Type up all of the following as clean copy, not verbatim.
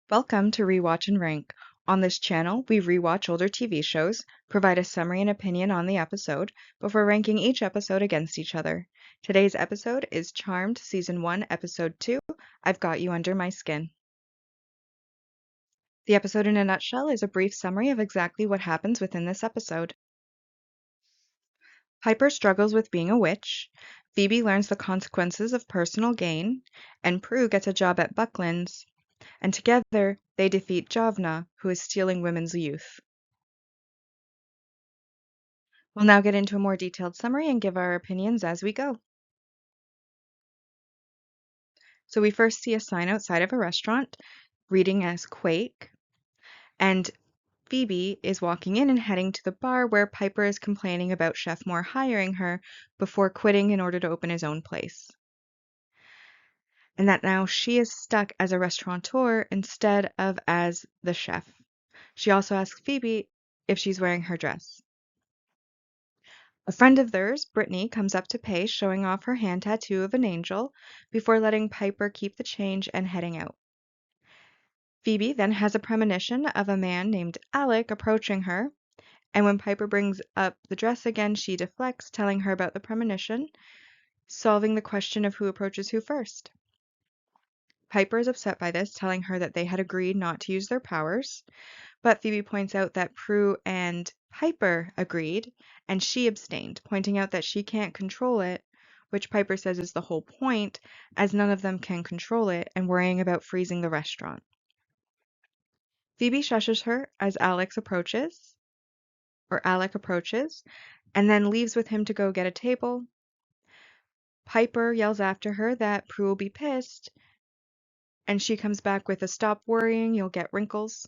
Welcome to Rewatch-and-Rank. On this channel, we rewatch older TV shows, provide a summary and opinion on the episode, before ranking each episode against each other. Today's episode is Charmed Season 1, Episode 2, I've Got You Under My Skin. The episode in a nutshell is a brief summary of exactly what happens within this episode. Piper struggles with being a witch, Phoebe learns the consequences of personal gain, and Prue gets a job at Buckland's, and together they defeat Javna, who is stealing women's youth. We'll now get into a more detailed summary and give our opinions as we go. So we first see a sign outside of a restaurant reading as Quake, and Phoebe is walking in and heading to the bar where Piper is complaining about Chef Moore hiring her before quitting in order to open his own place. And that now she is stuck as a restaurateur instead of as the chef. She also asks Phoebe if she's wearing her dress. A friend of theirs, Brittany, comes up to pay, showing off her hand tattoo of an angel before letting Piper keep the change and heading out. Phoebe then has a premonition of a man named Alec approaching her, and when Piper brings up the dress again, she deflects, telling her about the premonition, solving the question of who approaches who first. Piper is upset by this, telling her that they had agreed not to use their powers, but Phoebe points out that Prue and Piper agreed, and she abstained, pointing out that she can't control it, which Piper says is the whole point, as none of them can control it, and worrying about freezing the restaurant. Phoebe shushes her as Alec approaches, and then leaves with him to go get a table. Piper yells after her that Prue will be pissed, and she comes back with a "stop worrying, you'll get wrinkles."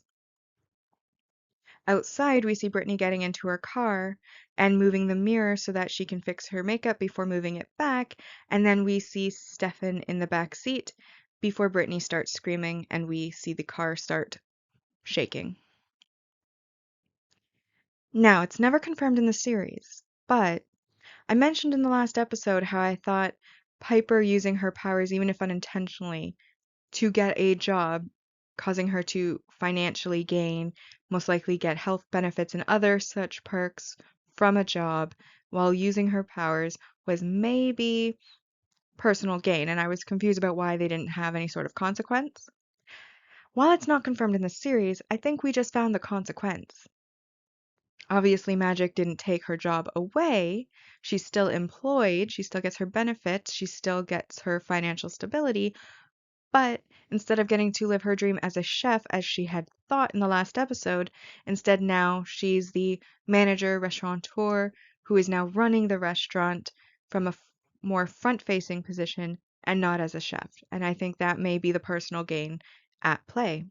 Outside, we see Brittany getting into her car and moving the mirror so that she can fix her makeup before moving it back, and then we see Stefan in the back seat before Brittany starts screaming and we see the car start shaking. Now, it's never confirmed in the series, but I mentioned in the last episode how I thought Piper using her powers, even if unintentionally, to get a job, causing her to financially gain, most likely get health benefits and other such perks from a job while using her powers, was maybe personal gain, and I was confused about why they didn't have any sort of consequence. While it's not confirmed in the series, I think we just found the consequence. Obviously, magic didn't take her job away. She's still employed, she still gets her benefits, she still gets her financial stability, but instead of getting to live her dream as a chef as she had thought in the last episode, instead now she's the manager, restaurateur, who is now running the restaurant from a more front-facing position and not as a chef. And I think that may be the personal gain at play.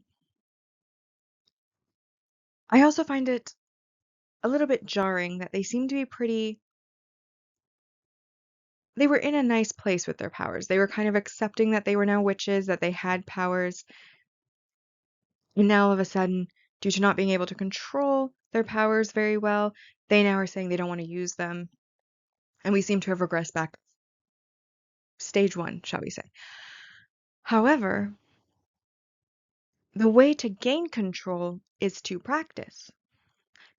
I also find it a little bit jarring that they seem to be they were in a nice place with their powers. They were kind of accepting that they were now witches, that they had powers. And now all of a sudden, due to not being able to control their powers very well, they now are saying they don't want to use them. And we seem to have regressed back stage one, shall we say. However, the way to gain control is to practice.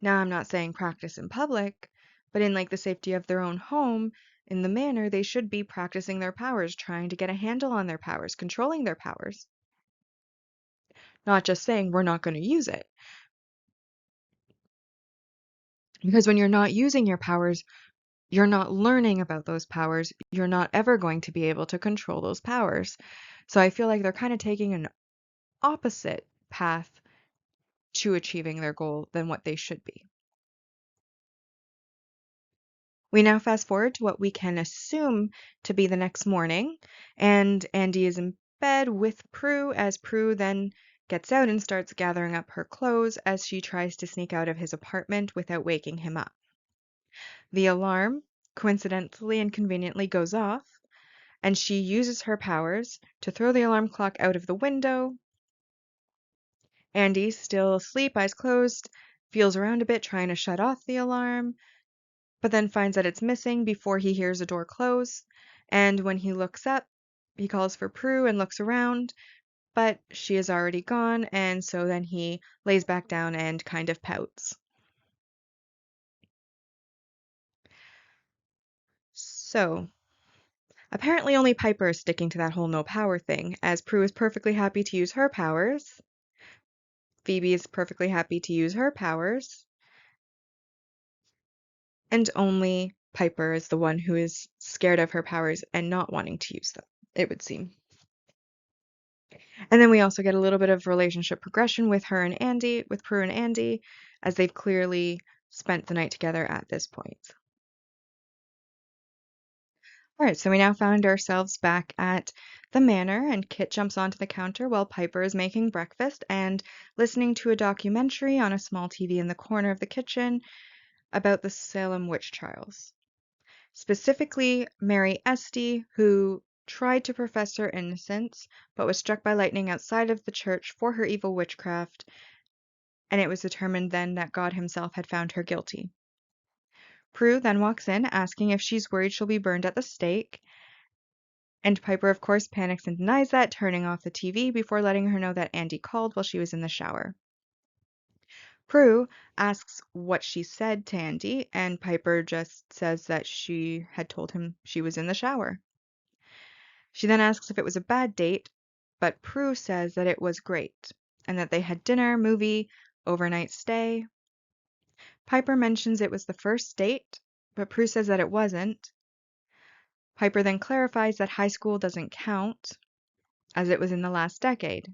Now, I'm not saying practice in public, but in like the safety of their own home, in the manner they should be practicing their powers, trying to get a handle on their powers, controlling their powers. Not just saying we're not going to use it. Because when you're not using your powers, you're not learning about those powers. You're not ever going to be able to control those powers. So I feel like they're kind of taking an opposite path to achieving their goal than what they should be. We now fast forward to what we can assume to be the next morning, and Andy is in bed with Prue as Prue then gets out and starts gathering up her clothes as she tries to sneak out of his apartment without waking him up. The alarm, coincidentally and conveniently, goes off, and she uses her powers to throw the alarm clock out of the window. Andy, still asleep, eyes closed, feels around a bit trying to shut off the alarm, but then finds that it's missing before he hears a door close, and when he looks up, he calls for Prue and looks around, but she is already gone, and so then he lays back down and kind of pouts. So, apparently only Piper is sticking to that whole no power thing, as Prue is perfectly happy to use her powers. Phoebe is perfectly happy to use her powers, and only Piper is the one who is scared of her powers and not wanting to use them, it would seem. And then we also get a little bit of relationship progression with her and Andy, with Prue and Andy, as they've clearly spent the night together at this point. All right, so we now found ourselves back at the manor, and Kit jumps onto the counter while Piper is making breakfast and listening to a documentary on a small TV in the corner of the kitchen about the Salem witch trials. Specifically, Mary Esty, who tried to profess her innocence but was struck by lightning outside of the church for her evil witchcraft, and it was determined then that God himself had found her guilty. Prue then walks in asking if she's worried she'll be burned at the stake, and Piper, of course, panics and denies that, turning off the TV before letting her know that Andy called while she was in the shower. Prue asks what she said to Andy, and Piper just says that she had told him she was in the shower. She then asks if it was a bad date, but Prue says that it was great, and that they had dinner, movie, overnight stay. Piper mentions it was the first date, but Prue says that it wasn't. Piper then clarifies that high school doesn't count, as it was in the last decade.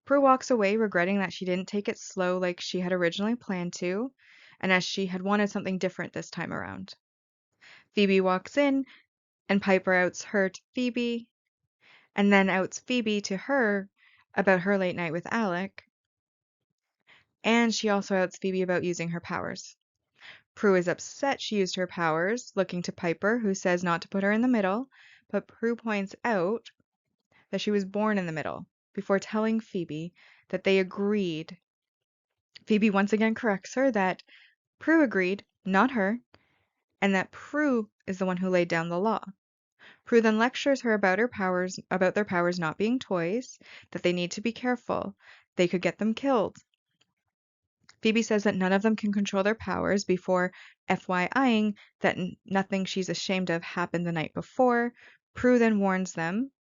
Prue walks away regretting that she didn't take it slow like she had originally planned to, and as she had wanted something different this time around. Phoebe walks in, and Piper outs her to Phoebe, and then outs Phoebe to her about her late night with Alec, and she also outs Phoebe about using her powers. Prue is upset she used her powers, looking to Piper, who says not to put her in the middle, but Prue points out that she was born in the middle, before telling Phoebe that they agreed. Phoebe once again corrects her that Prue agreed, not her, and that Prue is the one who laid down the law. Prue then lectures her about her powers, about their powers not being toys, that they need to be careful. They could get them killed. Phoebe says that none of them can control their powers before FYIing that nothing she's ashamed of happened the night before. Prue then warns them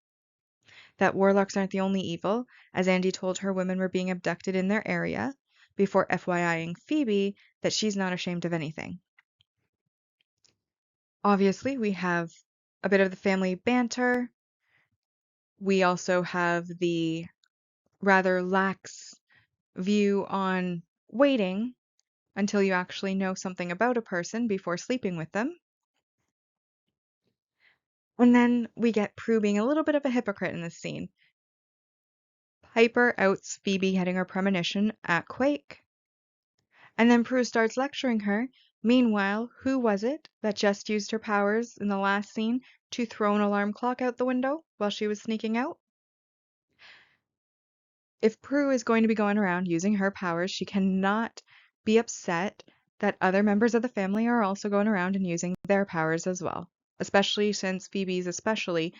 that warlocks aren't the only evil, as Andy told her women were being abducted in their area, before FYIing Phoebe that she's not ashamed of anything. Obviously, we have a bit of the family banter. We also have the rather lax view on waiting until you actually know something about a person before sleeping with them. And then we get Prue being a little bit of a hypocrite in this scene. Piper outs Phoebe having her premonition at Quake, and then Prue starts lecturing her. Meanwhile, who was it that just used her powers in the last scene to throw an alarm clock out the window while she was sneaking out? If Prue is going to be going around using her powers, she cannot be upset that other members of the family are also going around and using their powers as well, especially since Phoebe's especially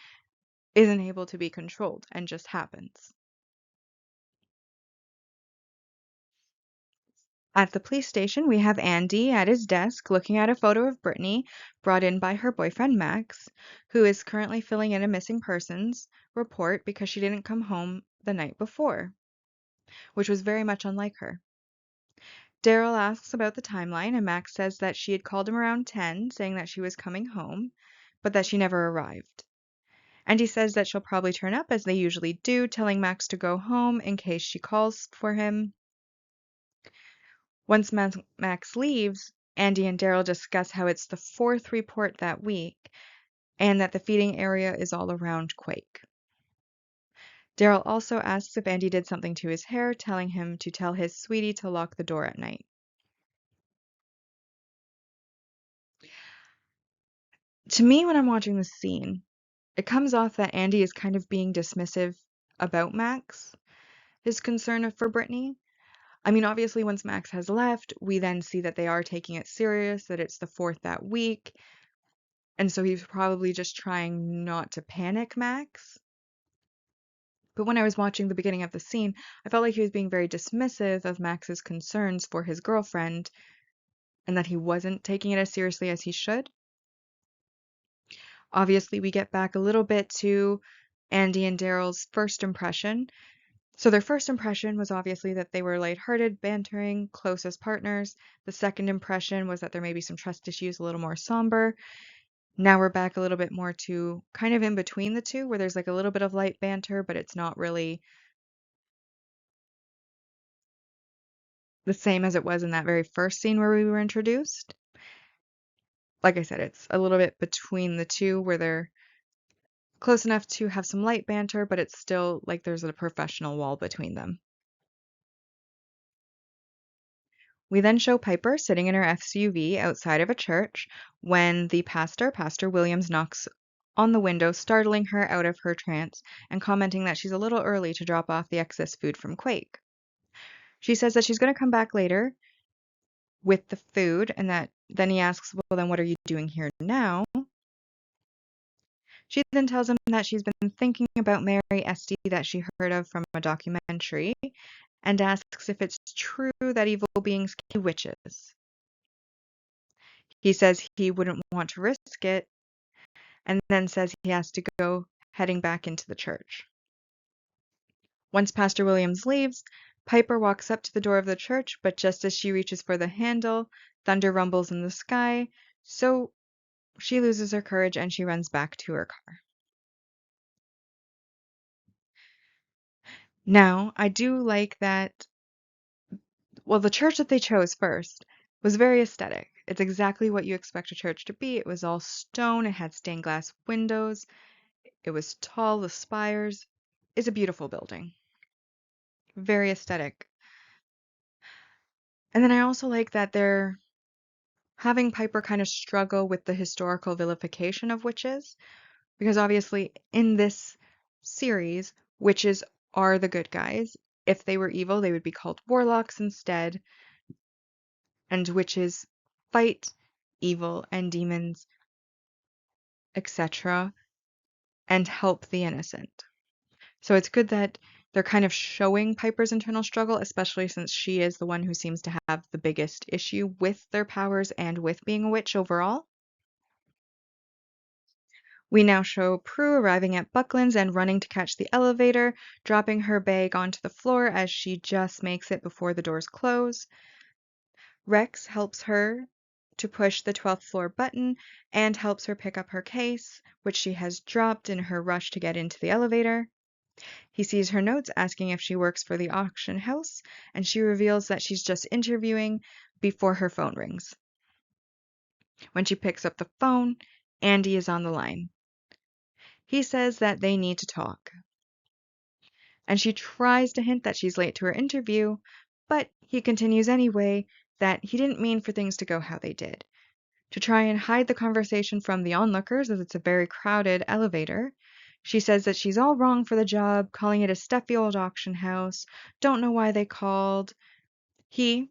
isn't able to be controlled and just happens. At the police station, we have Andy at his desk looking at a photo of Brittany brought in by her boyfriend Max, who is currently filling in a missing persons report because she didn't come home the night before, which was very much unlike her. Daryl asks about the timeline, and Max says that she had called him around 10, saying that she was coming home, but that she never arrived. And he says that she'll probably turn up as they usually do, telling Max to go home in case she calls for him. Once Max leaves, Andy and Daryl discuss how it's the fourth report that week, and that the feeding area is all around Quake. Daryl also asks if Andy did something to his hair, telling him to tell his sweetie to lock the door at night. To me, when I'm watching this scene, it comes off that Andy is kind of being dismissive about Max, his concern for Brittany. I mean, obviously, once Max has left, we then see that they are taking it serious, that it's the fourth that week, and so he's probably just trying not to panic Max. But when I was watching the beginning of the scene, I felt like he was being very dismissive of Max's concerns for his girlfriend and that he wasn't taking it as seriously as he should. Obviously, we get back a little bit to Andy and Daryl's first impression. So their first impression was obviously that they were lighthearted, bantering, close as partners. The second impression was that there may be some trust issues, a little more somber. Now we're back a little bit more to kind of in between the two, where there's like a little bit of light banter, but it's not really the same as it was in that very first scene where we were introduced. Like I said, it's a little bit between the two where they're close enough to have some light banter, but it's still like there's a professional wall between them. We then show Piper sitting in her SUV outside of a church when the pastor, Pastor Williams, knocks on the window, startling her out of her trance and commenting that she's a little early to drop off the excess food from Quake. She says that she's going to come back later with the food, and that then he asks, well, then what are you doing here now? She then tells him that she's been thinking about Mary Esty that she heard of from a documentary and asks if it's true that evil beings kill witches. He says he wouldn't want to risk it and then says he has to go heading back into the church. Once Pastor Williams leaves, Piper walks up to the door of the church, but just as she reaches for the handle, thunder rumbles in the sky, so she loses her courage and she runs back to her car. Now, I do like that, well, the church that they chose first was very aesthetic. It's exactly what you expect a church to be. It was all stone, it had stained glass windows, it was tall, the spires. It's a beautiful building. Very aesthetic. And then I also like that they're having Piper kind of struggle with the historical vilification of witches, because obviously in this series, witches are the good guys. If they were evil, they would be called warlocks instead, and witches fight evil and demons, etc., and help the innocent. So it's good that they're kind of showing Piper's internal struggle, especially since she is the one who seems to have the biggest issue with their powers and with being a witch overall. We now show Prue arriving at Buckland's and running to catch the elevator, dropping her bag onto the floor as she just makes it before the doors close. Rex helps her to push the 12th floor button and helps her pick up her case, which she has dropped in her rush to get into the elevator. He sees her notes asking if she works for the auction house, and she reveals that she's just interviewing before her phone rings. When she picks up the phone, Andy is on the line. He says that they need to talk, and she tries to hint that she's late to her interview, but he continues anyway that he didn't mean for things to go how they did. To try and hide the conversation from the onlookers, as it's a very crowded elevator, she says that she's all wrong for the job, calling it a stuffy old auction house, don't know why they called. He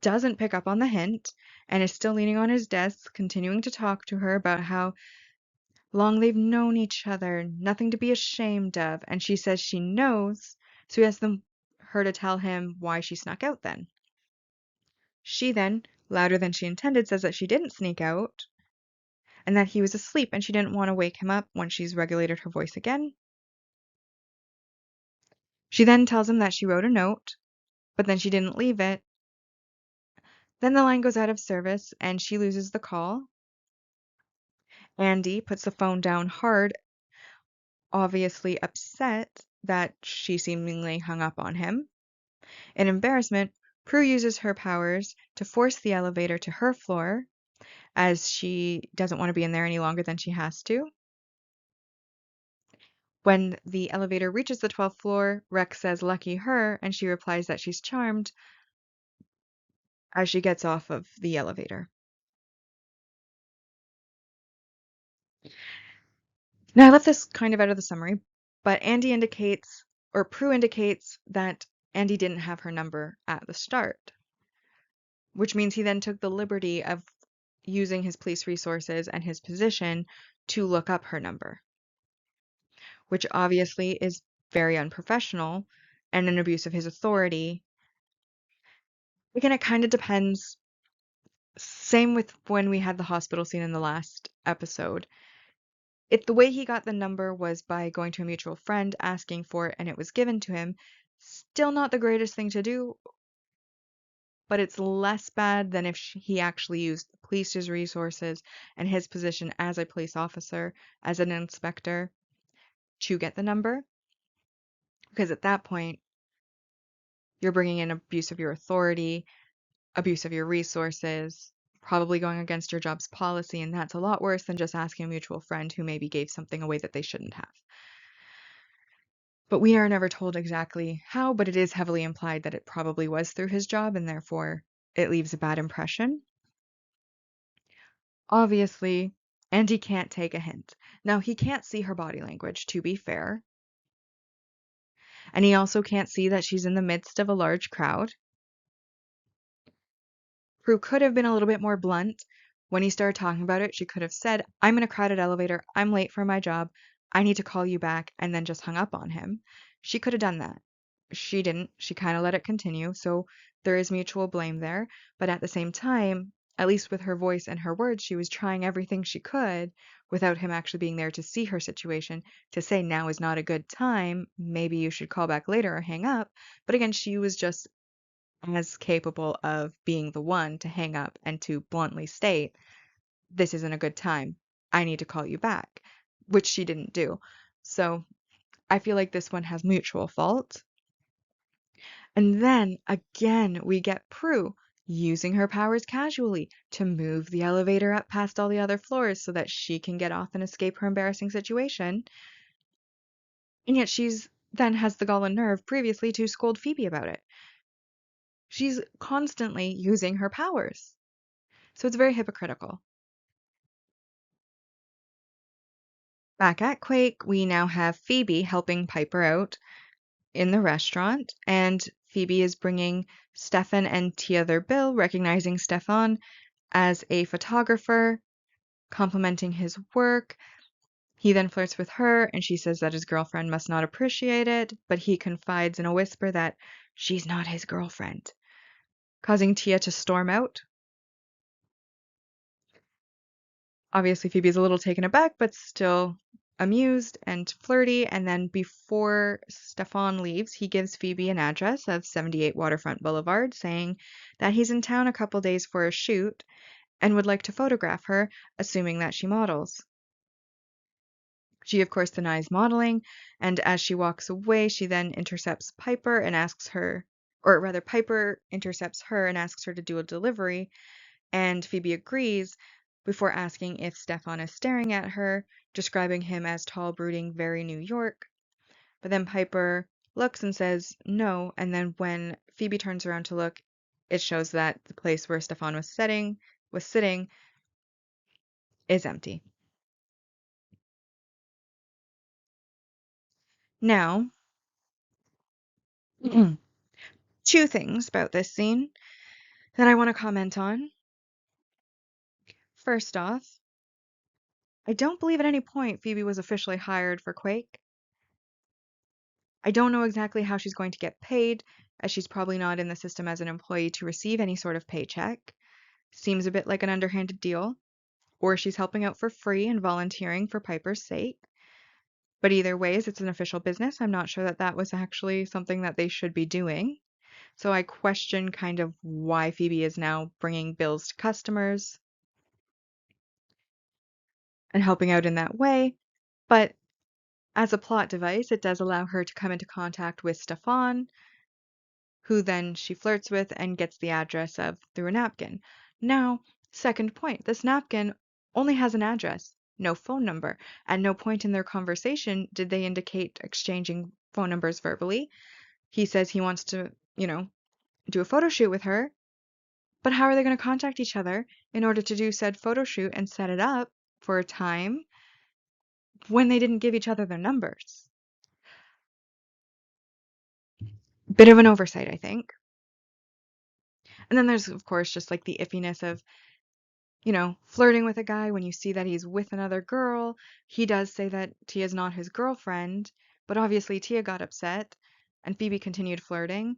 doesn't pick up on the hint and is still leaning on his desk, continuing to talk to her about how long they've known each other, nothing to be ashamed of, and she says she knows, so he asks her to tell him why she snuck out then. She then, louder than she intended, says that she didn't sneak out, and that he was asleep and she didn't want to wake him up when she's regulated her voice again. She then tells him that she wrote a note, but then she didn't leave it. Then the line goes out of service and she loses the call. Andy puts the phone down hard, obviously upset that she seemingly hung up on him. In embarrassment, Prue uses her powers to force the elevator to her floor, as she doesn't want to be in there any longer than she has to. When the elevator reaches the 12th floor, Rex says lucky her, and she replies that she's charmed as she gets off of the elevator. Now I left this kind of out of the summary, but Prue indicates that Andy didn't have her number at the start, which means he then took the liberty of using his police resources and his position to look up her number, which obviously is very unprofessional and an abuse of his authority. Again, it kind of depends. Same with when we had the hospital scene in the last episode. If the way he got the number was by going to a mutual friend, asking for it, and it was given to him, still not the greatest thing to do, but it's less bad than if he actually used the police's resources and his position as a police officer, as an inspector, to get the number. Because at that point, you're bringing in abuse of your authority, abuse of your resources, probably going against your job's policy, and that's a lot worse than just asking a mutual friend who maybe gave something away that they shouldn't have. But we are never told exactly how, but it is heavily implied that it probably was through his job, and therefore it leaves a bad impression. Obviously, Andy can't take a hint. Now, he can't see her body language, to be fair, and he also can't see that she's in the midst of a large crowd. Prue could have been a little bit more blunt. When he started talking about it, she could have said, I'm in a crowded elevator, I'm late for my job, I need to call you back, and then just hung up on him. She could have done that. She didn't. She kind of let it continue, so there is mutual blame there. But at the same time, at least with her voice and her words, she was trying everything she could without him actually being there to see her situation, to say now is not a good time, maybe you should call back later or hang up. But again, she was just as capable of being the one to hang up and to bluntly state, this isn't a good time. I need to call you back, which she didn't do. So I feel like this one has mutual fault. And then again, we get Prue using her powers casually to move the elevator up past all the other floors so that she can get off and escape her embarrassing situation. And yet she's then has the gall and nerve previously to scold Phoebe about it. She's constantly using her powers. So it's very hypocritical. Back at Quake, we now have Phoebe helping Piper out in the restaurant, and Phoebe is bringing Stefan and Tia their bill, recognizing Stefan as a photographer, complimenting his work. He then flirts with her, and she says that his girlfriend must not appreciate it, but he confides in a whisper that she's not his girlfriend, causing Tia to storm out. Obviously, Phoebe's a little taken aback, but still amused and flirty. And then before Stefan leaves, he gives Phoebe an address of 78 Waterfront Boulevard, saying that he's in town a couple days for a shoot and would like to photograph her, assuming that she models. She, of course, denies modeling, and as she walks away, she then intercepts Piper and asks her, or rather, Piper intercepts her and asks her to do a delivery, and Phoebe agrees before asking if Stefan is staring at her, describing him as tall, brooding, very New York. But then Piper looks and says no, and then when Phoebe turns around to look, it shows that the place where Stefan was sitting is empty. Now, two things about this scene that I want to comment on. First off, I don't believe at any point Phoebe was officially hired for Quake. I don't know exactly how she's going to get paid, as she's probably not in the system as an employee to receive any sort of paycheck. Seems a bit like an underhanded deal. Or she's helping out for free and volunteering for Piper's sake. But either way, as it's an official business, I'm not sure that that was actually something that they should be doing. So I question kind of why Phoebe is now bringing bills to customers and helping out in that way. But as a plot device, it does allow her to come into contact with Stefan, who then she flirts with and gets the address of through a napkin. Now, second point, this napkin only has an address, no phone number. At no point in their conversation did they indicate exchanging phone numbers verbally. He says he wants to, do a photo shoot with her, but how are they going to contact each other in order to do said photo shoot and set it up for a time when they didn't give each other their numbers? Bit of an oversight, I think. And then there's, of course, just like the iffiness of, flirting with a guy when you see that he's with another girl. He does say that Tia's not his girlfriend, But obviously Tia got upset and Phoebe continued flirting.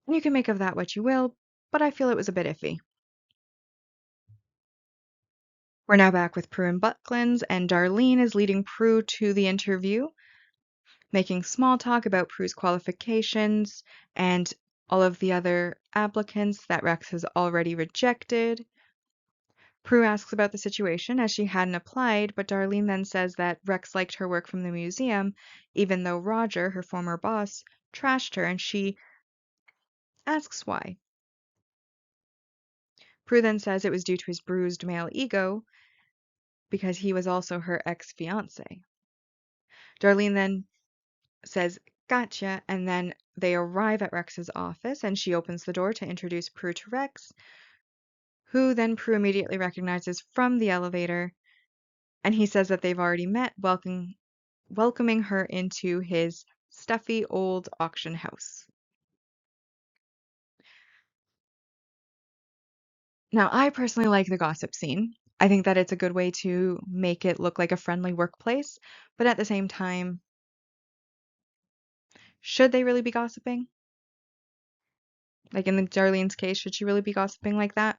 And you can make of that what you will, but I feel it was a bit iffy. We're now back with Prue and Bucklands, and Darlene is leading Prue to the interview, making small talk about Prue's qualifications and all of the other applicants that Rex has already rejected. Prue asks about the situation as she hadn't applied, but Darlene then says that Rex liked her work from the museum, even though Roger, her former boss, trashed her, and she asks why. Prue then says it was due to his bruised male ego because he was also her ex-fiance. Darlene then says, "Gotcha," and then they arrive at Rex's office and she opens the door to introduce Prue to Rex, who then Prue immediately recognizes from the elevator, and he says that they've already met, welcoming her into his stuffy old auction house. Now, I personally like the gossip scene. I think that it's a good way to make it look like a friendly workplace, but at the same time, should they really be gossiping? Like in the Darlene's case, should she really be gossiping like that?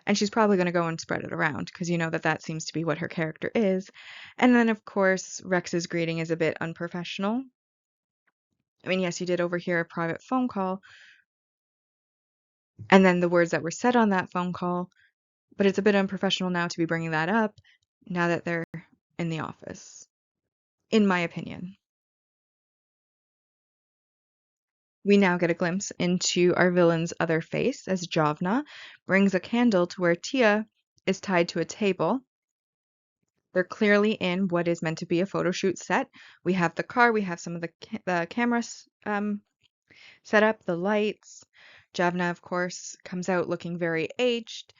And she's probably going to go and spread it around because you know that that seems to be what her character is. And then, of course, Rex's greeting is a bit unprofessional. I mean, yes, you did overhear a private phone call, and then the words that were said on that phone call, but it's a bit unprofessional now to be bringing that up now that they're in the office, in my opinion. We now get a glimpse into our villain's other face as Javna brings a candle to where Tia is tied to a table. They're clearly in what is meant to be a photo shoot set. We have the car, we have some of the cameras set up, the lights. Javna, of course, comes out looking very aged,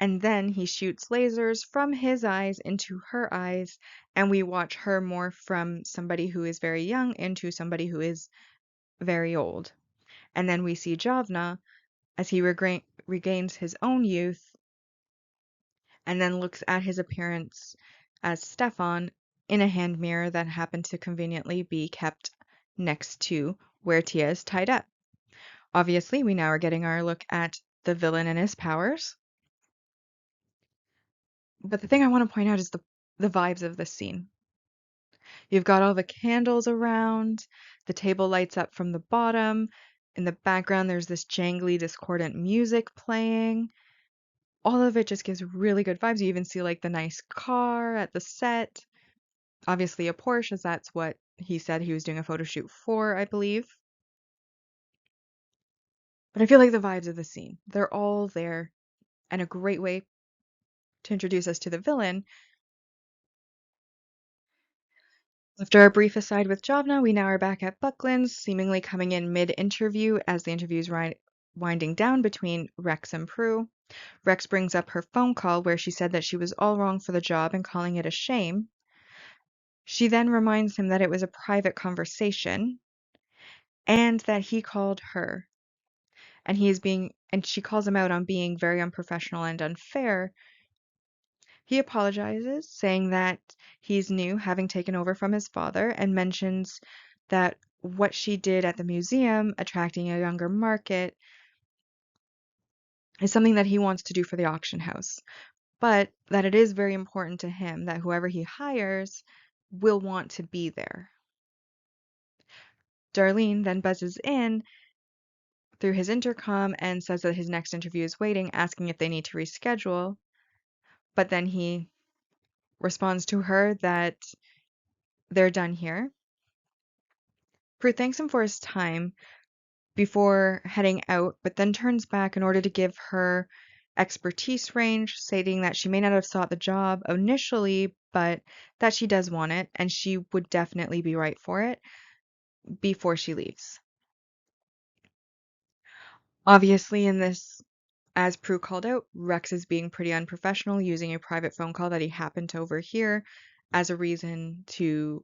and then he shoots lasers from his eyes into her eyes, and we watch her morph from somebody who is very young into somebody who is very old. And then we see Javna as he regains his own youth and then looks at his appearance as Stefan in a hand mirror that happened to conveniently be kept next to where Tia is tied up. Obviously, we now are getting our look at the villain and his powers. But the thing I want to point out is the vibes of this scene. You've got all the candles around, the table lights up from the bottom. In the background, there's this jangly, discordant music playing. All of it just gives really good vibes. You even see like the nice car at the set. Obviously a Porsche, as that's what he said he was doing a photo shoot for, I believe. But I feel like the vibes of the scene, they're all there, and a great way to introduce us to the villain. After a brief aside with Javna, we now are back at Buckland's, seemingly coming in mid-interview as the interview is winding down between Rex and Prue. Rex brings up her phone call where she said that she was all wrong for the job and calling it a shame. She then reminds him that it was a private conversation and that he called her. And she calls him out on being very unprofessional and unfair. He apologizes, saying that he's new, having taken over from his father, and mentions that what she did at the museum, attracting a younger market, is something that he wants to do for the auction house, but that it is very important to him that whoever he hires will want to be there. Darlene then buzzes in through his intercom and says that his next interview is waiting, asking if they need to reschedule, but then he responds to her that they're done here. Prue thanks him for his time before heading out, but then turns back in order to give her expertise range, stating that she may not have sought the job initially, but that she does want it and she would definitely be right for it before she leaves. Obviously, in this, as Prue called out, Rex is being pretty unprofessional, using a private phone call that he happened to overhear as a reason to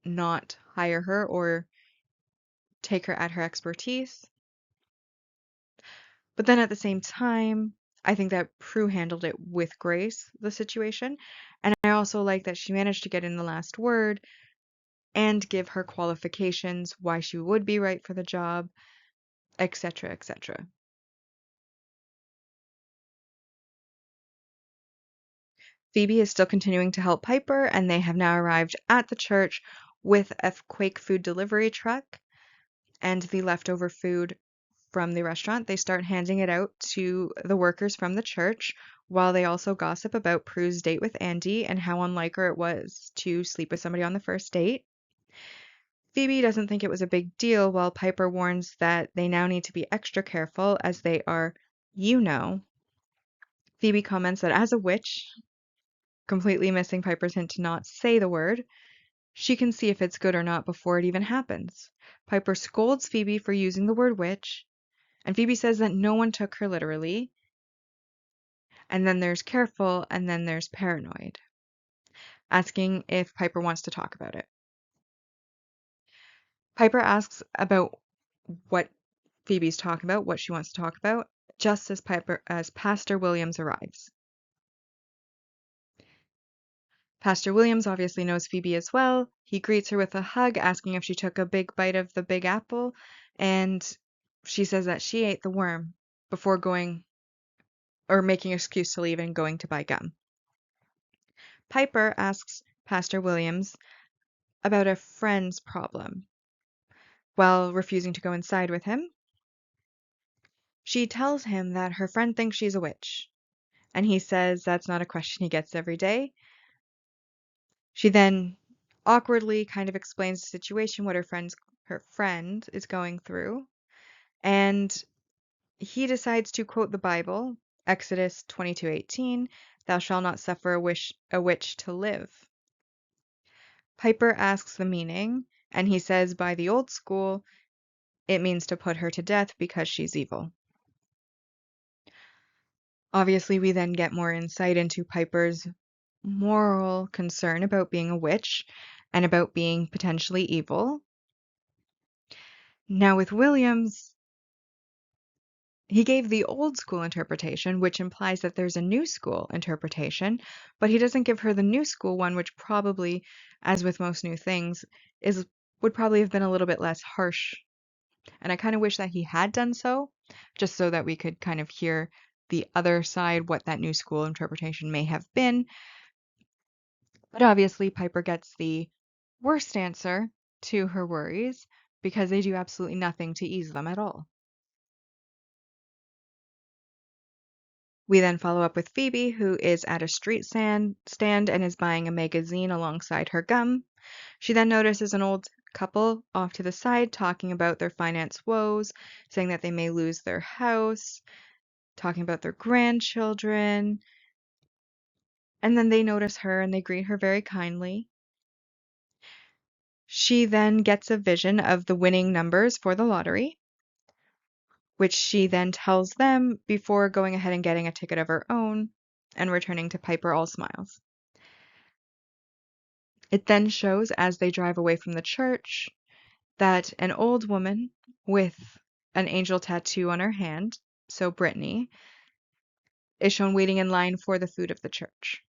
not hire her or take her at her expertise. But then at the same time, I think that Prue handled it with grace, the situation, And I also like that she managed to get in the last word and give her qualifications, why she would be right for the job, etc., etc. Phoebe is still continuing to help Piper, and they have now arrived at the church with a Quake food delivery truck and the leftover food from the restaurant. They start handing it out to the workers from the church while they also gossip about Prue's date with Andy and how unlike her it was to sleep with somebody on the first date. Phoebe doesn't think it was a big deal, while Piper warns that they now need to be extra careful as they are, you know. Phoebe comments that as a witch, completely missing Piper's hint to not say the word, she can see if it's good or not before it even happens. Piper scolds Phoebe for using the word witch, and Phoebe says that no one took her literally. And then there's careful, and then there's paranoid, asking if Piper wants to talk about it. Piper asks about what Phoebe's talking about, what she wants to talk about, just as Pastor Williams arrives. Pastor Williams obviously knows Phoebe as well. He greets her with a hug, asking if she took a big bite of the big apple, and she says that she ate the worm before going or making an excuse to leave and going to buy gum. Piper asks Pastor Williams about a friend's problem. While refusing to go inside with him, she tells him that her friend thinks she's a witch, and he says that's not a question he gets every day. She then awkwardly kind of explains the situation, what her friend is going through, and he decides to quote the Bible, Exodus 22:18, "Thou shalt not suffer a witch to live." Piper asks the meaning, and he says by the old school, it means to put her to death because she's evil. Obviously, we then get more insight into Piper's moral concern about being a witch and about being potentially evil. Now, with Williams, he gave the old school interpretation, which implies that there's a new school interpretation, but he doesn't give her the new school one, which probably, as with most new things, would probably have been a little bit less harsh. And I kind of wish that he had done so, just so that we could kind of hear the other side, what that new school interpretation may have been. But obviously, Piper gets the worst answer to her worries because they do absolutely nothing to ease them at all. We then follow up with Phoebe, who is at a street stand and is buying a magazine alongside her gum. She then notices an old couple off to the side talking about their finance woes, saying that they may lose their house, talking about their grandchildren. And then they notice her and they greet her very kindly. She then gets a vision of the winning numbers for the lottery, which she then tells them before going ahead and getting a ticket of her own and returning to Piper all smiles. It then shows as they drive away from the church that an old woman with an angel tattoo on her hand, so Brittany, is shown waiting in line for the food of the church.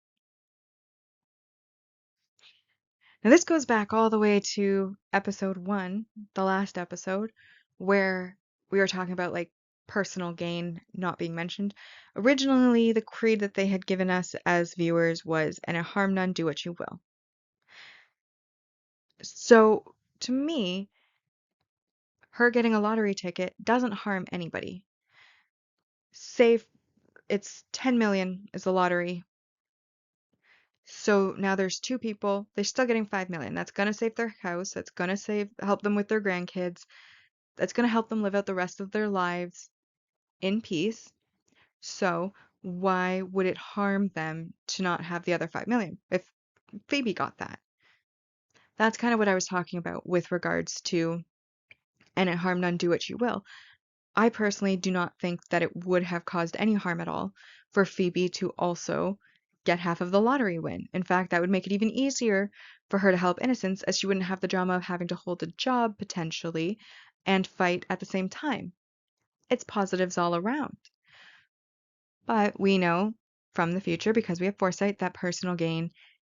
Now, this goes back all the way to episode 1, the last episode, where we were talking about like personal gain not being mentioned. Originally, the creed that they had given us as viewers was, "And harm none, do what you will." So, to me, her getting a lottery ticket doesn't harm anybody. Say it's 10 million is the lottery. So now there's two people, they're still getting 5 million. That's going to save their house, that's going to help them with their grandkids. That's going to help them live out the rest of their lives in peace. So why would it harm them to not have the other 5 million if Phoebe got that? That's kind of what I was talking about with regards to "and it harm none, do what you will." I personally do not think that it would have caused any harm at all for Phoebe to also get half of the lottery win. In fact, that would make it even easier for her to help innocents, as she wouldn't have the drama of having to hold a job potentially and fight at the same time. It's positives all around. But we know from the future, because we have foresight, that personal gain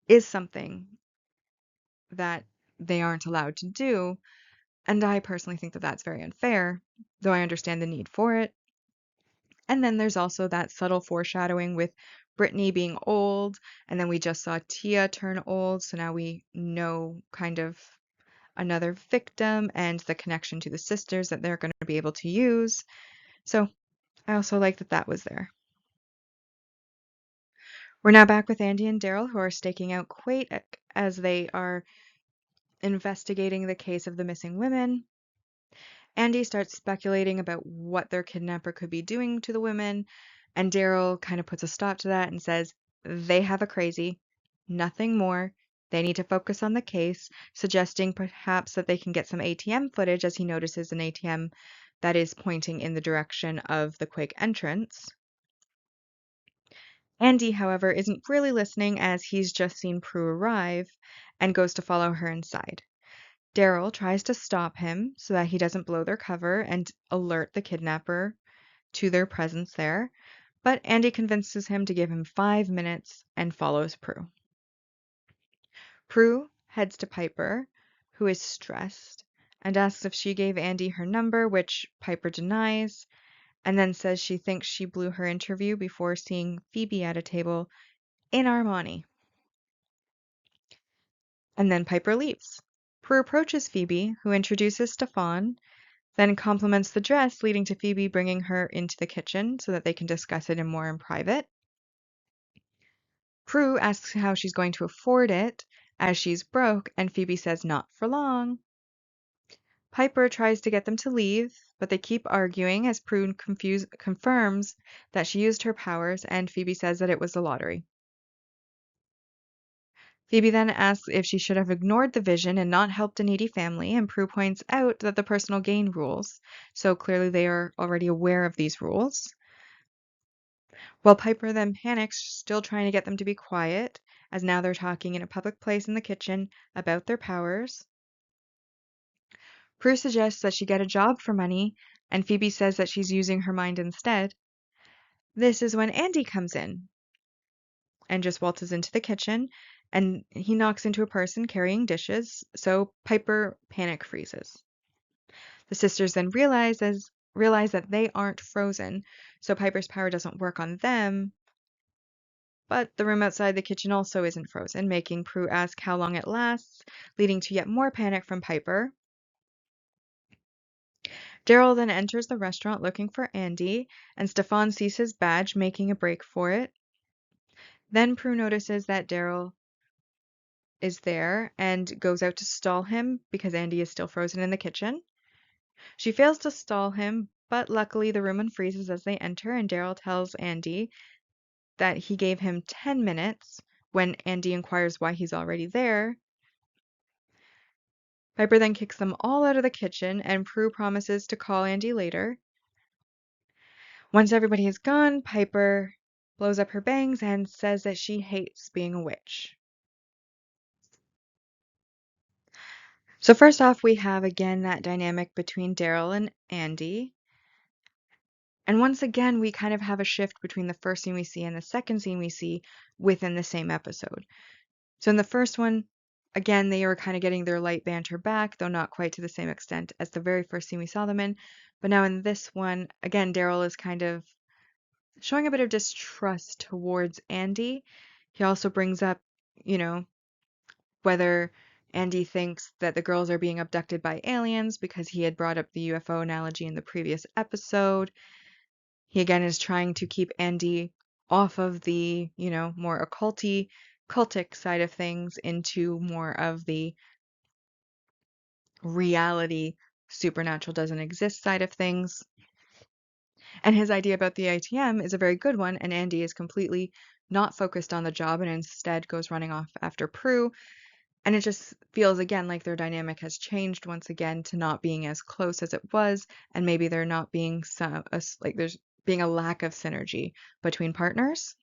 is something that they aren't allowed to do. And I personally think that that's very unfair, though I understand the need for it. And then there's also that subtle foreshadowing with Brittany being old, and then we just saw Tia turn old, so now we know kind of another victim and the connection to the sisters that they're going to be able to use. So I also like that that was there. We're now back with Andy and Daryl, who are staking out Quake as they are investigating the case of the missing women. Andy starts speculating about what their kidnapper could be doing to the women, and Daryl kind of puts a stop to that and says they have a crazy, nothing more. They need to focus on the case, suggesting perhaps that they can get some ATM footage as he notices an ATM that is pointing in the direction of the Quake entrance. Andy, however, isn't really listening as he's just seen Prue arrive and goes to follow her inside. Daryl tries to stop him so that he doesn't blow their cover and alert the kidnapper to their presence there, but Andy convinces him to give him 5 minutes and follows Prue. Prue heads to Piper, who is stressed, and asks if she gave Andy her number, which Piper denies, and then says she thinks she blew her interview before seeing Phoebe at a table in Armani. And then Piper leaves. Prue approaches Phoebe, who introduces Stefan, then compliments the dress, leading to Phoebe bringing her into the kitchen so that they can discuss it more in private. Prue asks how she's going to afford it, as she's broke, and Phoebe says not for long. Piper tries to get them to leave, but they keep arguing as Prue confirms that she used her powers, and Phoebe says that it was the lottery. Phoebe then asks if she should have ignored the vision and not helped a needy family, and Prue points out that the personal gain rules, so clearly they are already aware of these rules. While Piper then panics, still trying to get them to be quiet, as now they're talking in a public place in the kitchen about their powers. Prue suggests that she get a job for money, and Phoebe says that she's using her mind instead. This is when Andy comes in and just waltzes into the kitchen, and he knocks into a person carrying dishes, so Piper panic freezes. The sisters then realize that they aren't frozen, so Piper's power doesn't work on them, but the room outside the kitchen also isn't frozen, making Prue ask how long it lasts, leading to yet more panic from Piper. Daryl then enters the restaurant looking for Andy, and Stefan sees his badge, making a break for it. Then Prue notices that Daryl is there and goes out to stall him because Andy is still frozen in the kitchen. She fails to stall him, but luckily the room unfreezes as they enter, and Daryl tells Andy that he gave him 10 minutes when Andy inquires why he's already there. Piper then kicks them all out of the kitchen, and Prue promises to call Andy later. Once everybody is gone, Piper blows up her bangs and says that she hates being a witch. So first off, we have again that dynamic between Daryl and Andy. And once again, we kind of have a shift between the first scene we see and the second scene we see within the same episode. So in the first one, again, they were kind of getting their light banter back, though not quite to the same extent as the very first scene we saw them in. But now in this one, again, Daryl is kind of showing a bit of distrust towards Andy. He also brings up, you know, whether Andy thinks that the girls are being abducted by aliens because he had brought up the UFO analogy in the previous episode. He again is trying to keep Andy off of the, more cultic side of things into more of the reality, supernatural doesn't exist side of things. And his idea about the ATM is a very good one, and Andy is completely not focused on the job and instead goes running off after Prue. And it just feels again like their dynamic has changed once again to not being as close as it was, and maybe there not being there's being a lack of synergy between partners.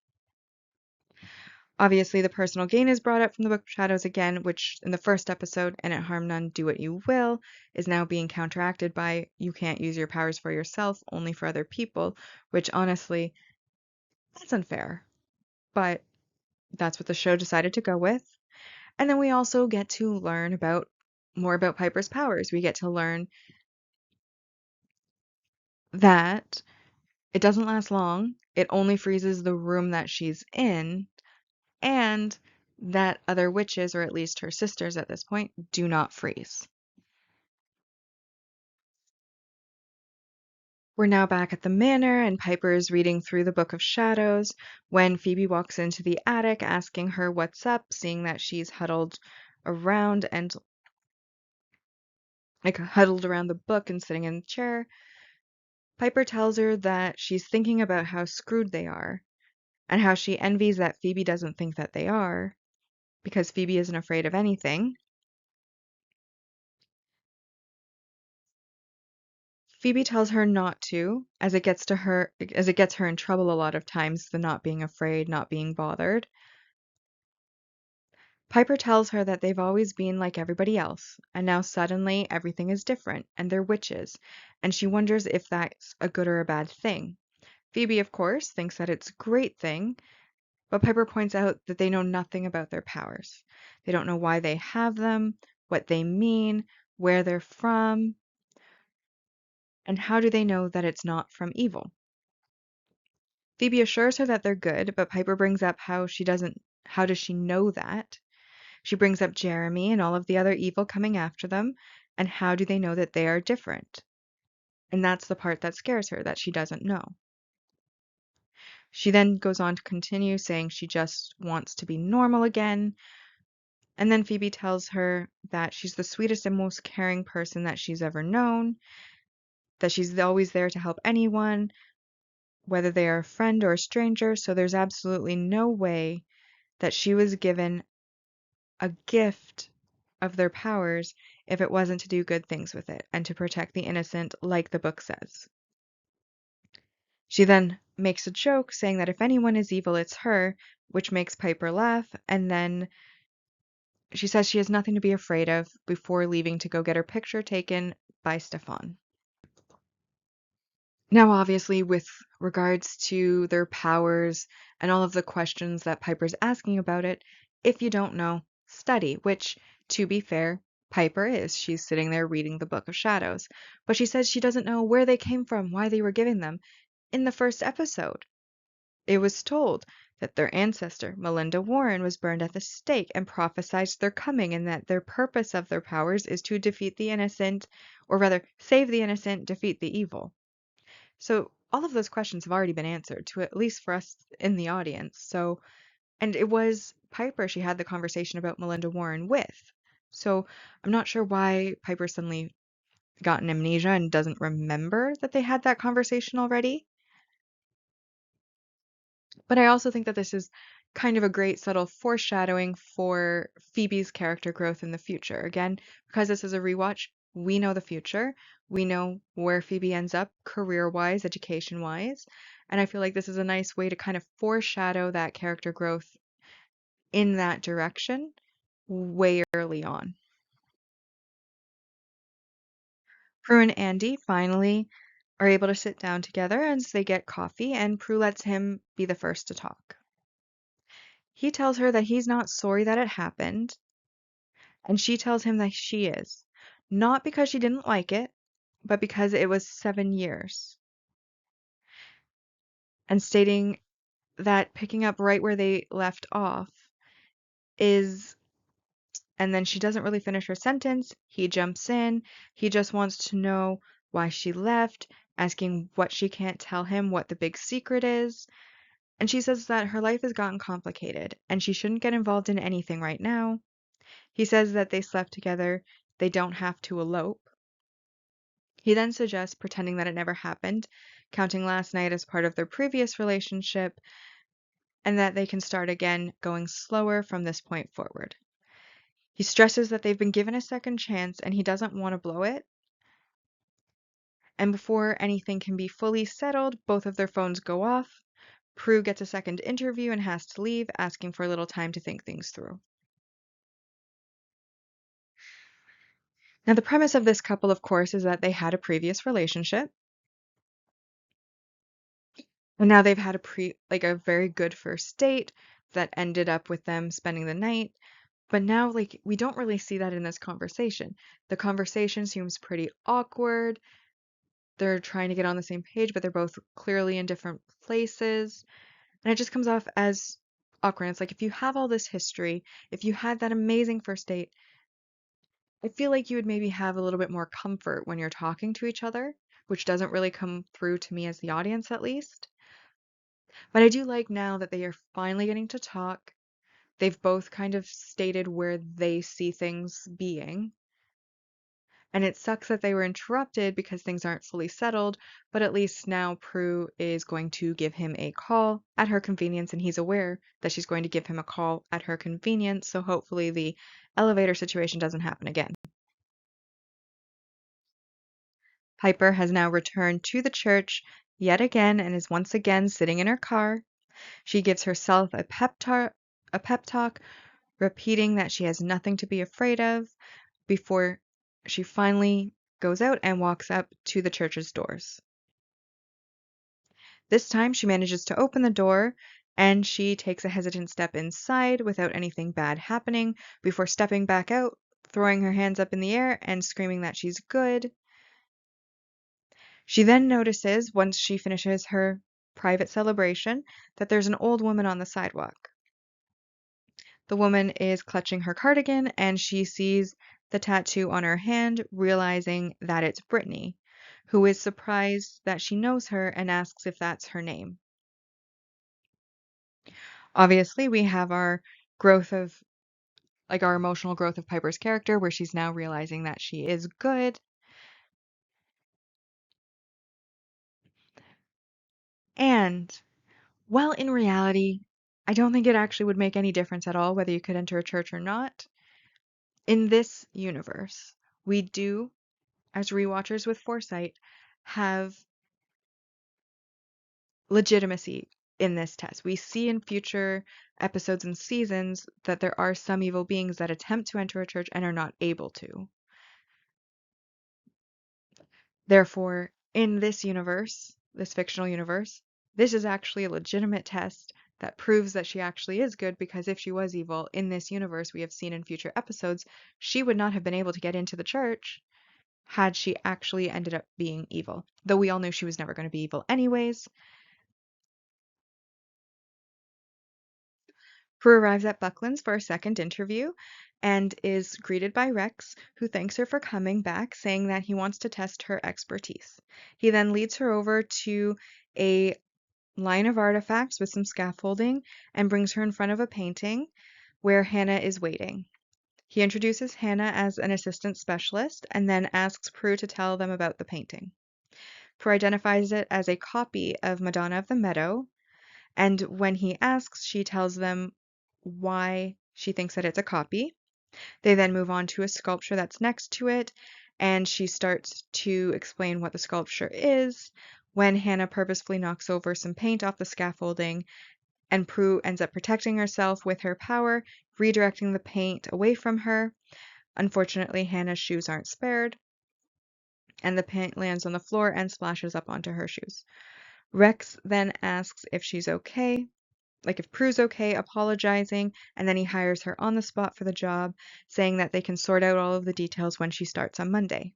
Obviously, the personal gain is brought up from the Book of Shadows again, which in the first episode, and at Harm None, Do What You Will, is now being counteracted by you can't use your powers for yourself, only for other people, which honestly, that's unfair. but that's what the show decided to go with. And then we also get to learn about more about Piper's powers. We get to learn that it doesn't last long. It only freezes the room that she's in, and that other witches, or at least her sisters at this point, do not freeze. We're now back at the manor, and Piper is reading through the Book of Shadows when Phoebe walks into the attic asking her what's up, seeing that she's huddled around and like huddled around the book and sitting in the chair. Piper tells her that she's thinking about how screwed they are and how she envies that Phoebe doesn't think that they are because Phoebe isn't afraid of anything. Phoebe tells her not to, as it gets her in trouble a lot of times, the not being afraid, not being bothered. Piper tells her that they've always been like everybody else, and now suddenly everything is different, and they're witches, and she wonders if that's a good or a bad thing. Phoebe, of course, thinks that it's a great thing, but Piper points out that they know nothing about their powers. They don't know why they have them, what they mean, where they're from, and how do they know that it's not from evil. Phoebe assures her that they're good, but Piper brings up how does she know that? She brings up Jeremy and all of the other evil coming after them, and how do they know that they are different? And that's the part that scares her, that she doesn't know. She then goes on to continue saying she just wants to be normal again, and then Phoebe tells her that she's the sweetest and most caring person that she's ever known, that she's always there to help anyone, whether they are a friend or a stranger, so there's absolutely no way that she was given a gift of their powers if it wasn't to do good things with it and to protect the innocent, like the book says. She then makes a joke saying that if anyone is evil, it's her, which makes Piper laugh, and then she says she has nothing to be afraid of before leaving to go get her picture taken by Stefan. Now, obviously, with regards to their powers and all of the questions that Piper's asking about it, if you don't know, study, which, to be fair, Piper is. She's sitting there reading the Book of Shadows. But she says she doesn't know where they came from, why they were given them. In the first episode, it was told that their ancestor, Melinda Warren, was burned at the stake and prophesied their coming, and that their purpose of their powers is to defeat the innocent, or rather, save the innocent, defeat the evil. So all of those questions have already been answered, to at least for us in the audience. So, and it was Piper she had the conversation about Melinda Warren with. So I'm not sure why Piper suddenly got an amnesia and doesn't remember that they had that conversation already. But I also think that this is kind of a great subtle foreshadowing for Phoebe's character growth in the future. Again, because this is a rewatch, we know the future. We know where Phoebe ends up career-wise, education-wise, and I feel like this is a nice way to kind of foreshadow that character growth in that direction way early on. Prue and Andy finally are able to sit down together as they get coffee, and Prue lets him be the first to talk. He tells her that he's not sorry that it happened, and she tells him that she is. Not because she didn't like it, but because it was 7 years. And stating that picking up right where they left off is, and then she doesn't really finish her sentence. He jumps in. He just wants to know why she left, asking what she can't tell him, what the big secret is. And she says that her life has gotten complicated and she shouldn't get involved in anything right now. He says that they slept together, they don't have to elope. He then suggests pretending that it never happened, counting last night as part of their previous relationship, and that they can start again, going slower from this point forward. He stresses that they've been given a second chance and he doesn't want to blow it. And before anything can be fully settled, both of their phones go off. Prue gets a second interview and has to leave, asking for a little time to think things through. Now, the premise of this couple, of course, is that they had a previous relationship. And now they've had a very good first date that ended up with them spending the night. But now, like, we don't really see that in this conversation. The conversation seems pretty awkward. They're trying to get on the same page, but they're both clearly in different places. And it just comes off as awkward. It's like if you have all this history, if you had that amazing first date, I feel like you would maybe have a little bit more comfort when you're talking to each other, which doesn't really come through to me as the audience at least. But I do like now that they are finally getting to talk. They've both kind of stated where they see things being. And it sucks that they were interrupted because things aren't fully settled, but at least now Prue is going to give him a call at her convenience, and he's aware that she's going to give him a call at her convenience, so hopefully the elevator situation doesn't happen again. Piper has now returned to the church yet again and is once again sitting in her car. She gives herself a pep talk, repeating that she has nothing to be afraid of before she finally goes out and walks up to the church's doors. This time she manages to open the door and she takes a hesitant step inside without anything bad happening before stepping back out, throwing her hands up in the air and screaming that she's good. She then notices, once she finishes her private celebration, that there's an old woman on the sidewalk. The woman is clutching her cardigan and she sees the tattoo on her hand, realizing that it's Brittany, who is surprised that she knows her and asks if that's her name. Obviously, we have our growth of, our emotional growth of Piper's character, where she's now realizing that she is good. And, well, in reality, I don't think it actually would make any difference at all whether you could enter a church or not. In this universe, we do, as rewatchers with foresight, have legitimacy in this test. We see in future episodes and seasons that there are some evil beings that attempt to enter a church and are not able to. Therefore, in this universe, this fictional universe, this is actually a legitimate test that proves that she actually is good, because if she was evil in this universe, we have seen in future episodes, she would not have been able to get into the church had she actually ended up being evil. Though we all knew she was never going to be evil anyways. Prue arrives at Buckland's for a second interview and is greeted by Rex, who thanks her for coming back, saying that he wants to test her expertise. He then leads her over to a line of artifacts with some scaffolding and brings her in front of a painting where Hannah is waiting. He introduces Hannah as an assistant specialist and then asks Prue to tell them about the painting. Prue identifies it as a copy of Madonna of the Meadow, and when he asks, she tells them why she thinks that it's a copy. They then move on to a sculpture that's next to it, and she starts to explain what the sculpture is when Hannah purposefully knocks over some paint off the scaffolding, and Prue ends up protecting herself with her power, redirecting the paint away from her. Unfortunately, Hannah's shoes aren't spared, and the paint lands on the floor and splashes up onto her shoes. Rex then asks if she's okay, like if Prue's okay, apologizing, and then he hires her on the spot for the job, saying that they can sort out all of the details when she starts on Monday.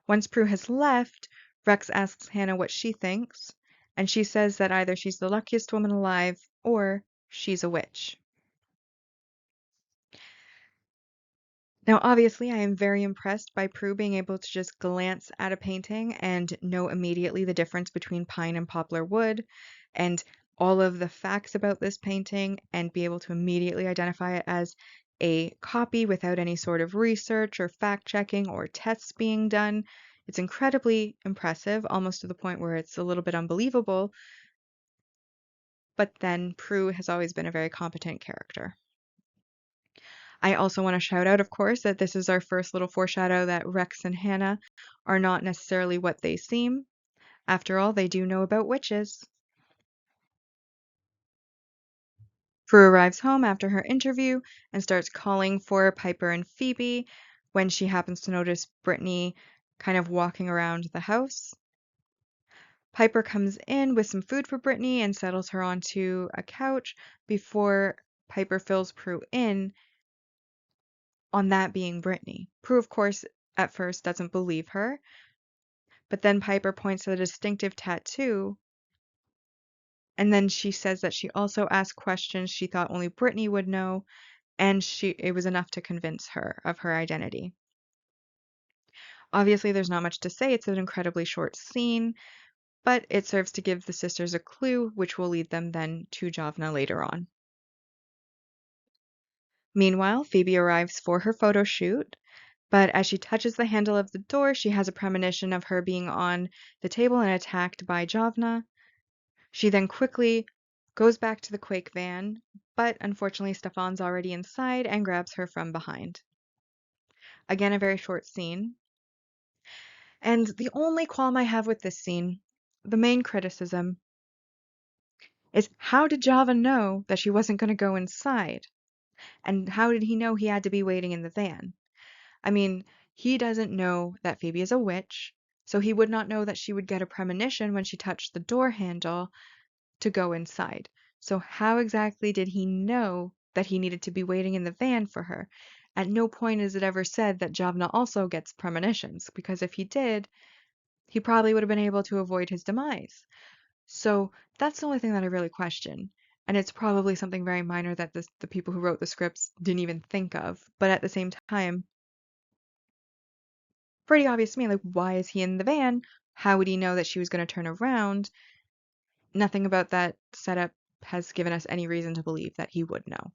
Once Prue has left, Rex asks Hannah what she thinks, and she says that either she's the luckiest woman alive or she's a witch. Now, obviously, I am very impressed by Prue being able to just glance at a painting and know immediately the difference between pine and poplar wood, and all of the facts about this painting, and be able to immediately identify it as a copy without any sort of research or fact checking or tests being done. It's incredibly impressive, almost to the point where it's a little bit unbelievable. But then Prue has always been a very competent character. I also want to shout out, of course, that this is our first little foreshadow that Rex and Hannah are not necessarily what they seem. After all, they do know about witches. Prue arrives home after her interview and starts calling for Piper and Phoebe when she happens to notice Brittany kind of walking around the house. Piper comes in with some food for Brittany and settles her onto a couch before Piper fills Prue in on that being Brittany. Prue, of course, at first doesn't believe her, but then Piper points to the distinctive tattoo, and then she says that she also asked questions she thought only Brittany would know, and it was enough to convince her of her identity. Obviously, there's not much to say. It's an incredibly short scene, but it serves to give the sisters a clue, which will lead them then to Javna later on. Meanwhile, Phoebe arrives for her photo shoot, but as she touches the handle of the door, she has a premonition of her being on the table and attacked by Javna. She then quickly goes back to the Quake van, but unfortunately Stefan's already inside and grabs her from behind. Again, a very short scene. And the only qualm I have with this scene, the main criticism, is how did Java know that she wasn't going to go inside? And how did he know he had to be waiting in the van? I mean, he doesn't know that Phoebe is a witch, so he would not know that she would get a premonition when she touched the door handle to go inside. So how exactly did he know that he needed to be waiting in the van for her? At no point is it ever said that Javna also gets premonitions, because if he did, he probably would have been able to avoid his demise. So that's the only thing that I really question. And it's probably something very minor that the people who wrote the scripts didn't even think of. But at the same time, pretty obvious to me, like, why is he in the van? How would he know that she was going to turn around? Nothing about that setup has given us any reason to believe that he would know.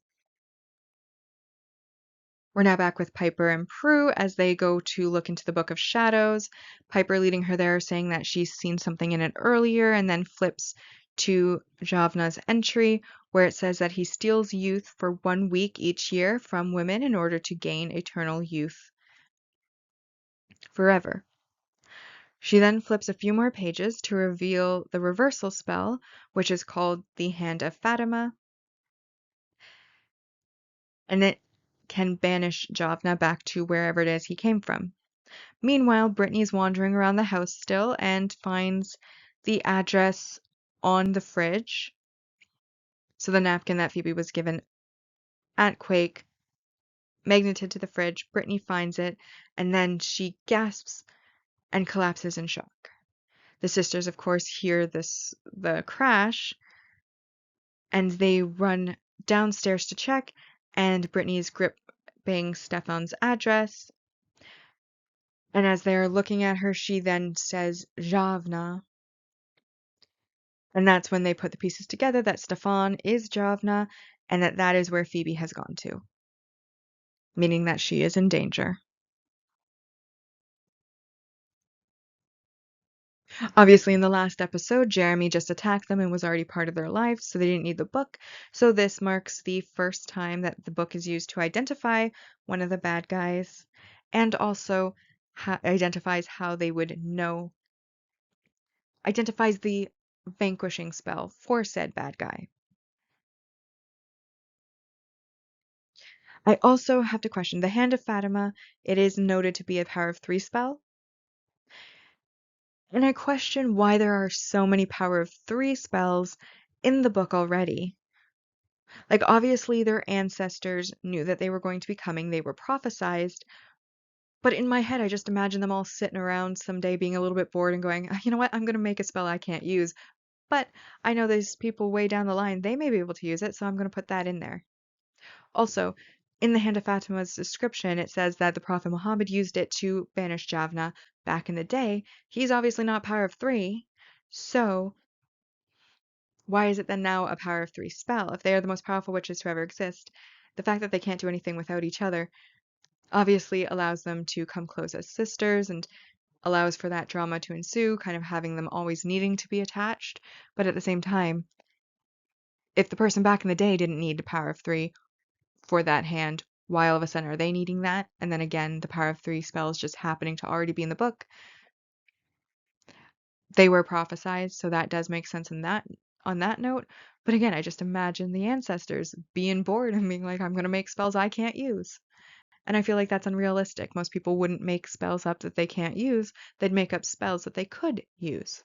We're now back with Piper and Prue as they go to look into the Book of Shadows. Piper leading her there, saying that she's seen something in it earlier, and then flips to Javna's entry, where it says that he steals youth for 1 week each year from women in order to gain eternal youth forever. She then flips a few more pages to reveal the reversal spell, which is called the Hand of Fatima, and it can banish Javna back to wherever it is he came from. Meanwhile, Brittany's wandering around the house still and finds the address on the fridge. So the napkin that Phoebe was given at Quake, magneted to the fridge, Brittany finds it, and then she gasps and collapses in shock. The sisters, of course, hear the crash, and they run downstairs to check, and Brittany is gripping Stefan's address. And as they're looking at her, she then says, Javna. And that's when they put the pieces together that Stefan is Javna, and that is where Phoebe has gone to, meaning that she is in danger. Obviously, in the last episode, Jeremy just attacked them and was already part of their lives, so they didn't need the book. So this marks the first time that the book is used to identify one of the bad guys, and also identifies how they would know, identifies the vanquishing spell for said bad guy. I also have to question the Hand of Fatima. It is noted to be a power of 3 spell. And I question why there are so many power of 3 spells in the book already. Like, obviously, their ancestors knew that they were going to be coming, they were prophesized, but in my head, I just imagine them all sitting around someday being a little bit bored and going, you know what, I'm going to make a spell I can't use. But I know there's people way down the line, they may be able to use it, so I'm going to put that in there. Also, in the Hand of Fatima's description, it says that the Prophet Muhammad used it to banish Javna back in the day. He's obviously not power of 3, so why is it then now a power of 3 spell? If they are the most powerful witches to ever exist, the fact that they can't do anything without each other obviously allows them to come close as sisters and allows for that drama to ensue, kind of having them always needing to be attached. But at the same time, if the person back in the day didn't need the power of 3 for that hand, why all of a sudden are they needing that? And then again, the power of 3 spells just happening to already be in the book. They were prophesized, so that does make sense on that note. But again, I just imagine the ancestors being bored and being like, I'm going to make spells I can't use. And I feel like that's unrealistic. Most people wouldn't make spells up that they can't use. They'd make up spells that they could use.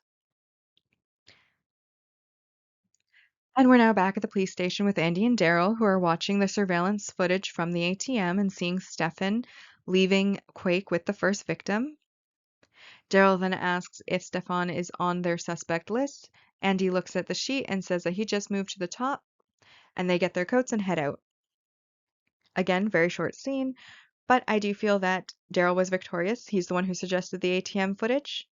And we're now back at the police station with Andy and Daryl, who are watching the surveillance footage from the ATM and seeing Stefan leaving Quake with the first victim. Daryl then asks if Stefan is on their suspect list. Andy looks at the sheet and says that he just moved to the top, and they get their coats and head out. Again, very short scene, but I do feel that Daryl was victorious. He's the one who suggested the ATM footage.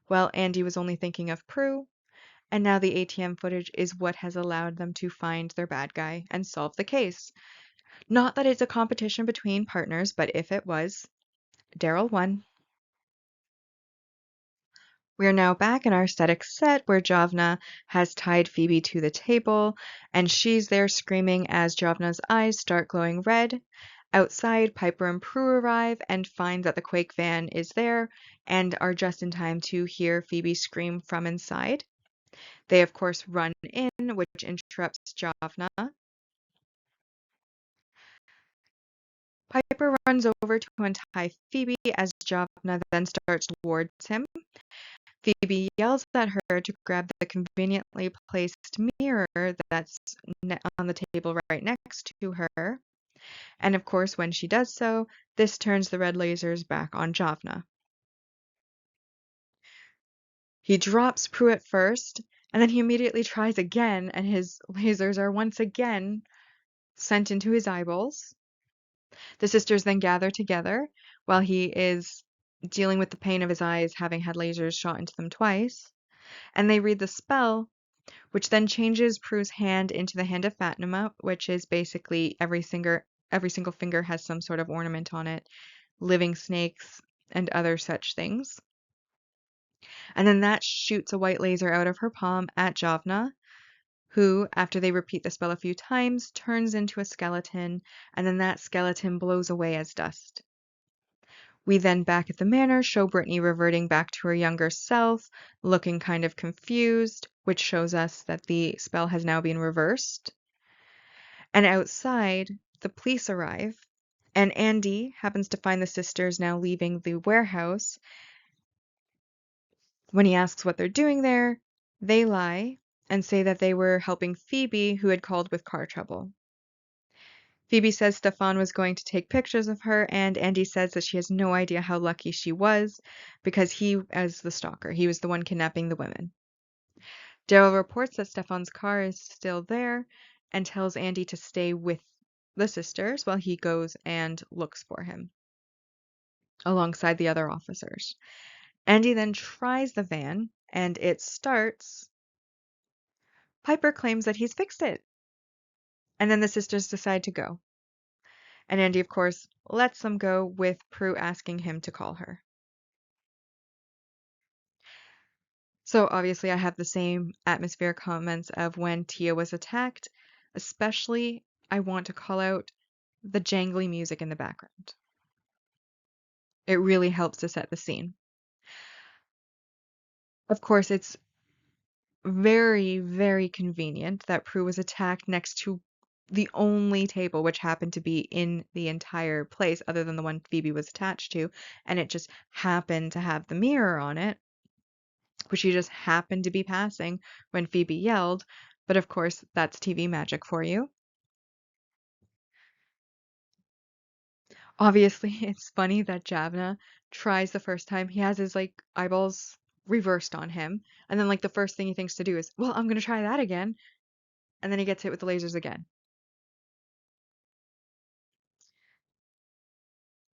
Well, Andy was only thinking of Prue, and now the ATM footage is what has allowed them to find their bad guy and solve the case. Not that it's a competition between partners, but if it was, Daryl won. We are now back in our static set where Javna has tied Phoebe to the table, and she's there screaming as Javna's eyes start glowing red. Outside, Piper and Prue arrive and find that the Quake van is there and are just in time to hear Phoebe scream from inside. They, of course, run in, which interrupts Javna. Piper runs over to untie Phoebe as Javna then starts towards him. Phoebe yells at her to grab the conveniently placed mirror that's on the table right next to her. And of course, when she does so, this turns the red lasers back on Javna. He drops Prue at first, and then he immediately tries again, and his lasers are once again sent into his eyeballs. The sisters then gather together while he is dealing with the pain of his eyes having had lasers shot into them twice, and they read the spell, which then changes Prue's hand into the hand of Fatima, which is basically every single finger has some sort of ornament on it, living snakes and other such things. And then that shoots a white laser out of her palm at Javna, who, after they repeat the spell a few times, turns into a skeleton, and then that skeleton blows away as dust. We then, back at the manor, show Brittany reverting back to her younger self, looking kind of confused, which shows us that the spell has now been reversed. And outside, the police arrive, and Andy happens to find the sisters now leaving the warehouse. When he asks what they're doing there, they lie and say that they were helping Phoebe, who had called with car trouble. Phoebe says Stefan was going to take pictures of her, and Andy says that she has no idea how lucky she was because he, as the stalker, he was the one kidnapping the women. Daryl reports that Stefan's car is still there and tells Andy to stay with the sisters while he goes and looks for him alongside the other officers. Andy then tries the van and it starts. Piper claims that he's fixed it. And then the sisters decide to go. And Andy, of course, lets them go with Prue asking him to call her. So obviously I have the same atmospheric comments of when Tia was attacked. Especially, I want to call out the jangly music in the background. It really helps to set the scene. Of course, it's very, very convenient that Prue was attacked next to the only table which happened to be in the entire place other than the one Phoebe was attached to, and it just happened to have the mirror on it, which she just happened to be passing when Phoebe yelled. But of course, that's TV magic for you. Obviously, it's funny that Javna tries the first time. He has his like eyeballs reversed on him, and then like the first thing he thinks to do is, well, I'm gonna try that again, and then he gets hit with the lasers again.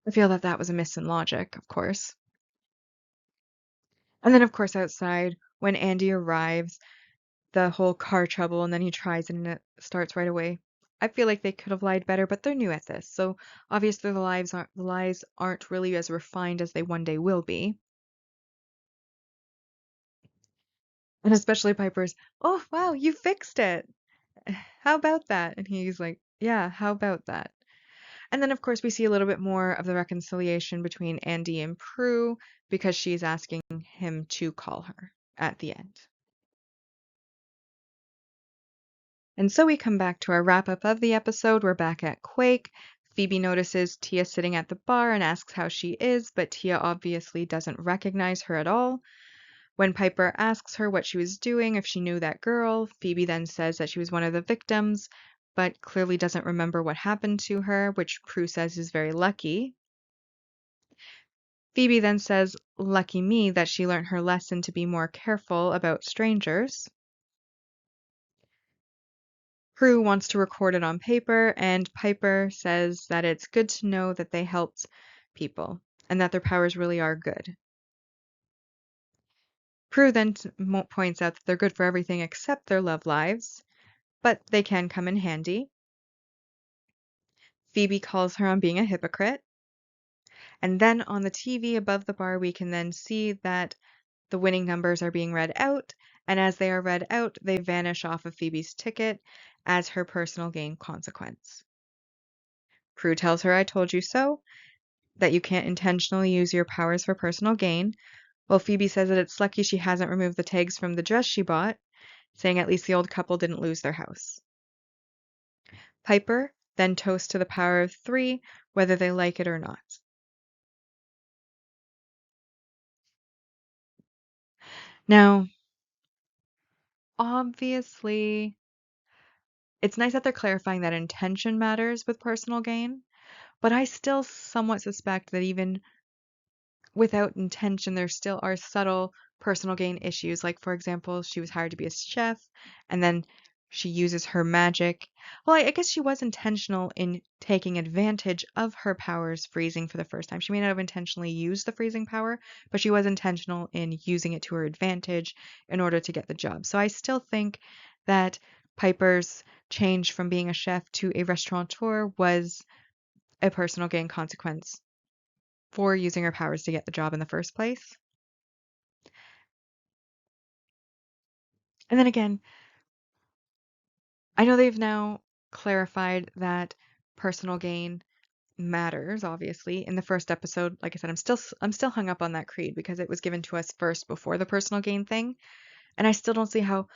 I feel that that was a miss in logic, of course. And then, of course, outside, when Andy arrives, the whole car trouble, and then he tries it and it starts right away. I feel like they could have lied better, but they're new at this, so obviously the lies aren't really as refined as they one day will be. And especially Piper's, oh wow, you fixed it. How about that? And he's like, yeah, how about that? And then, of course, we see a little bit more of the reconciliation between Andy and Prue because she's asking him to call her at the end. And so we come back to our wrap up of the episode. We're back at Quake. Phoebe notices Tia sitting at the bar and asks how she is, but Tia obviously doesn't recognize her at all. When Piper asks her what she was doing, if she knew that girl, Phoebe then says that she was one of the victims, but clearly doesn't remember what happened to her, which Prue says is very lucky. Phoebe then says, "Lucky me," that she learned her lesson to be more careful about strangers. Prue wants to record it on paper, and Piper says that it's good to know that they helped people and that their powers really are good. Prue then points out that they're good for everything except their love lives, but they can come in handy. Phoebe calls her on being a hypocrite. And then on the TV above the bar, we can then see that the winning numbers are being read out. And as they are read out, they vanish off of Phoebe's ticket as her personal gain consequence. Prue tells her, "I told you so," that you can't intentionally use your powers for personal gain. Well, Phoebe says that it's lucky she hasn't removed the tags from the dress she bought, saying at least the old couple didn't lose their house. Piper then toasts to the power of 3, whether they like it or not. Now, obviously, it's nice that they're clarifying that intention matters with personal gain, but I still somewhat suspect that even without intention, there still are subtle personal gain issues. Like, for example, she was hired to be a chef, and then she uses her magic. Well, I guess she was intentional in taking advantage of her powers freezing for the first time. She may not have intentionally used the freezing power, but she was intentional in using it to her advantage in order to get the job. So I still think that Piper's change from being a chef to a restaurateur was a personal gain consequence for using her powers to get the job in the first place. And then again, I know they've now clarified that personal gain matters, obviously. In the first episode, like I said, I'm still hung up on that creed because it was given to us first before the personal gain thing, and I still don't see how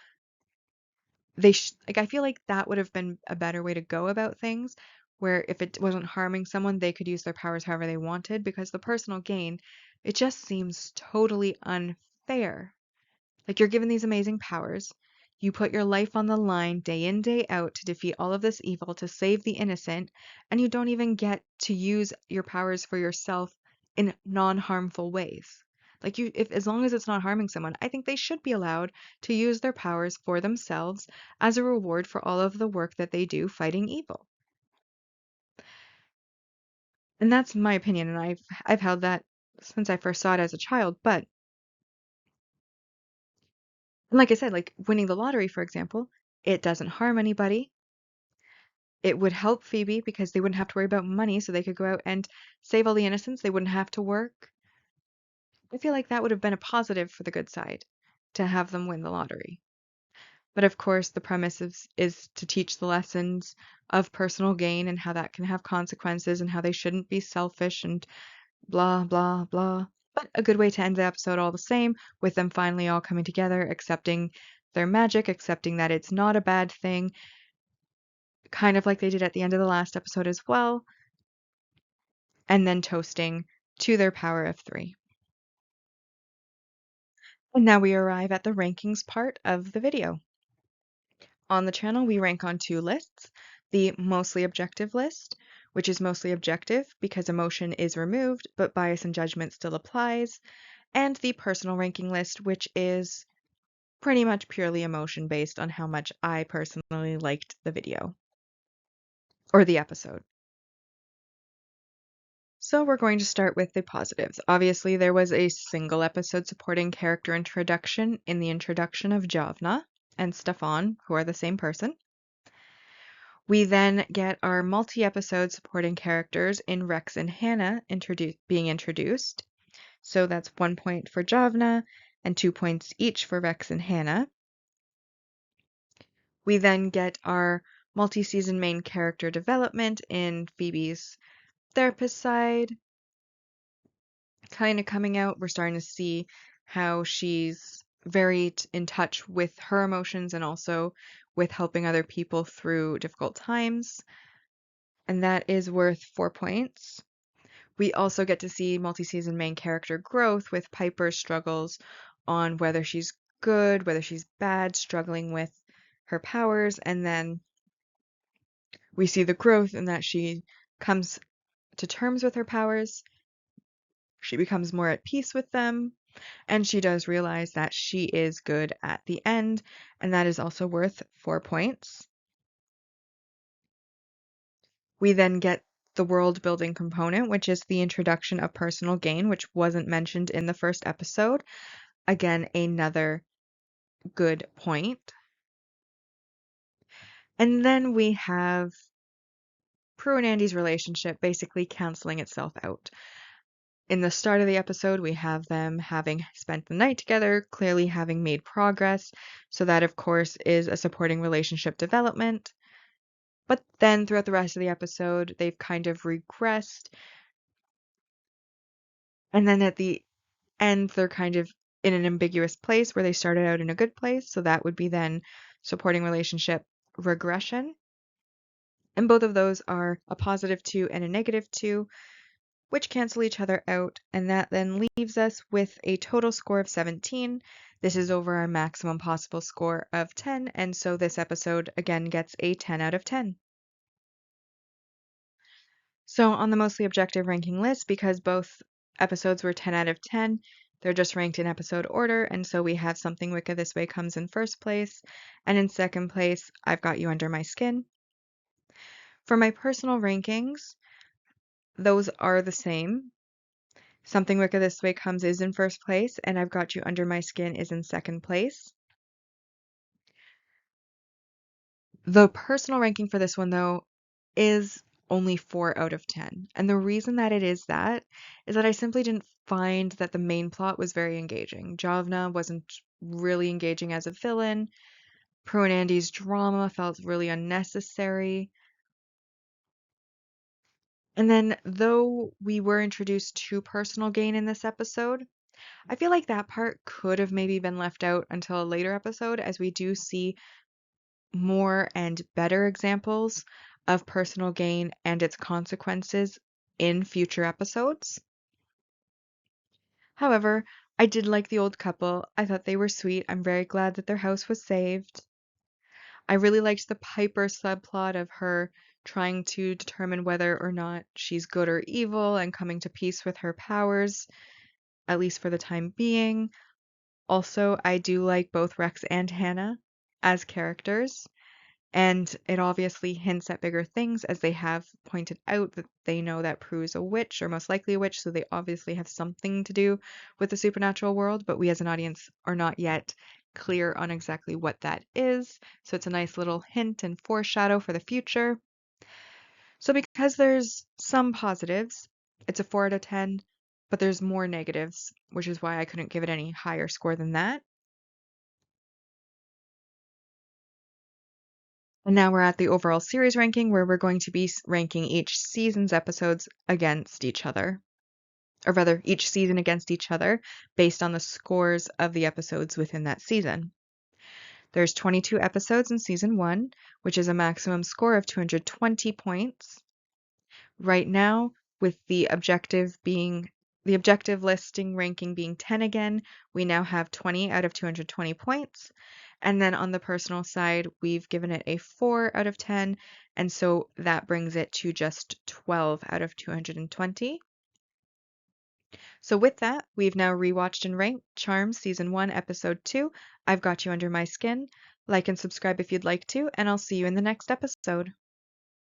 like I feel like that would have been a better way to go about things, where if it wasn't harming someone, they could use their powers however they wanted, because the personal gain, it just seems totally unfair. Like, you're given these amazing powers. You put your life on the line day in, day out to defeat all of this evil, to save the innocent, and you don't even get to use your powers for yourself in non-harmful ways. Like, if as long as it's not harming someone, I think they should be allowed to use their powers for themselves as a reward for all of the work that they do fighting evil. And that's my opinion, and I've held that since I first saw it as a child. But and like I said, like winning the lottery, for example, it doesn't harm anybody. It would help Phoebe because they wouldn't have to worry about money, so they could go out and save all the innocents. They wouldn't have to work. I feel like that would have been a positive for the good side to have them win the lottery. But of course, the premise is to teach the lessons of personal gain and how that can have consequences and how they shouldn't be selfish and blah, blah, blah. But a good way to end the episode all the same, with them finally all coming together, accepting their magic, accepting that it's not a bad thing, kind of like they did at the end of the last episode as well, and then toasting to their power of 3. And now we arrive at the rankings part of the video. On the channel, we rank on 2 lists. The mostly objective list, which is mostly objective because emotion is removed, but bias and judgment still applies, and the personal ranking list, which is pretty much purely emotion based on how much I personally liked the video or the episode. So we're going to start with the positives. Obviously, there was a single episode supporting character introduction in the introduction of Javna and Stefan, who are the same person. We then get our multi-episode supporting characters in Rex and Hannah being introduced. So that's 1 point for Javna and 2 points each for Rex and Hannah. We then get our multi-season main character development in Phoebe's therapist side, kind of coming out. We're starting to see how she's very in touch with her emotions and also with helping other people through difficult times. And that is worth 4 points. We also get to see multi-season main character growth with Piper's struggles on whether she's good, whether she's bad, struggling with her powers, and then we see the growth in that she comes to terms with her powers, she becomes more at peace with them, and she does realize that she is good at the end, and that is also worth 4 points. We then get the world building component, which is the introduction of personal gain, which wasn't mentioned in the first episode. Again, another good point. And then we have Prue and Andy's relationship basically canceling itself out. In the start of the episode, we have them having spent the night together, clearly having made progress. So that, of course, is a supporting relationship development. But then throughout the rest of the episode, they've kind of regressed. And then at the end, they're kind of in an ambiguous place where they started out in a good place. So that would be then supporting relationship regression. And both of those are a +2 and a -2, which cancel each other out, and that then leaves us with a total score of 17. This is over our maximum possible score of 10, and so this episode again gets a 10 out of 10. So on the mostly objective ranking list, because both episodes were 10 out of 10, they're just ranked in episode order, and so we have Something Wicked This Way comes in first place, and in second place, I've Got You Under My Skin. For my personal rankings, those are the same. Something Wicked This Way Comes is in first place, and I've Got You Under My Skin is in second place. The personal ranking for this one, though, is only 4 out of 10. And the reason that it is that I simply didn't find that the main plot was very engaging. Javna wasn't really engaging as a villain. Prue and Andy's drama felt really unnecessary. And then, though we were introduced to personal gain in this episode, I feel like that part could have maybe been left out until a later episode, as we do see more and better examples of personal gain and its consequences in future episodes. However, I did like the old couple. I thought they were sweet. I'm very glad that their house was saved. I really liked the Piper subplot of her trying to determine whether or not she's good or evil and coming to peace with her powers, at least for the time being. Also, I do like both Rex and Hannah as characters, and it obviously hints at bigger things, as they have pointed out that they know that Prue is a witch, or most likely a witch, so they obviously have something to do with the supernatural world, but we as an audience are not yet clear on exactly what that is. So it's a nice little hint and foreshadow for the future. So because there's some positives, it's a 4 out of 10, but there's more negatives, which is why I couldn't give it any higher score than that. And now we're at the overall series ranking, where we're going to be ranking each season's episodes against each other. Or rather, each season against each other based on the scores of the episodes within that season. There's 22 episodes in season 1, which is a maximum score of 220 points. Right now, with the objective listing ranking being 10 again, we now have 20 out of 220 points. And then on the personal side, we've given it a 4 out of 10, and so that brings it to just 12 out of 220. So with that, we've now rewatched and ranked Charmed Season 1, Episode 2, I've Got You Under My Skin. Like and subscribe if you'd like to, and I'll see you in the next episode.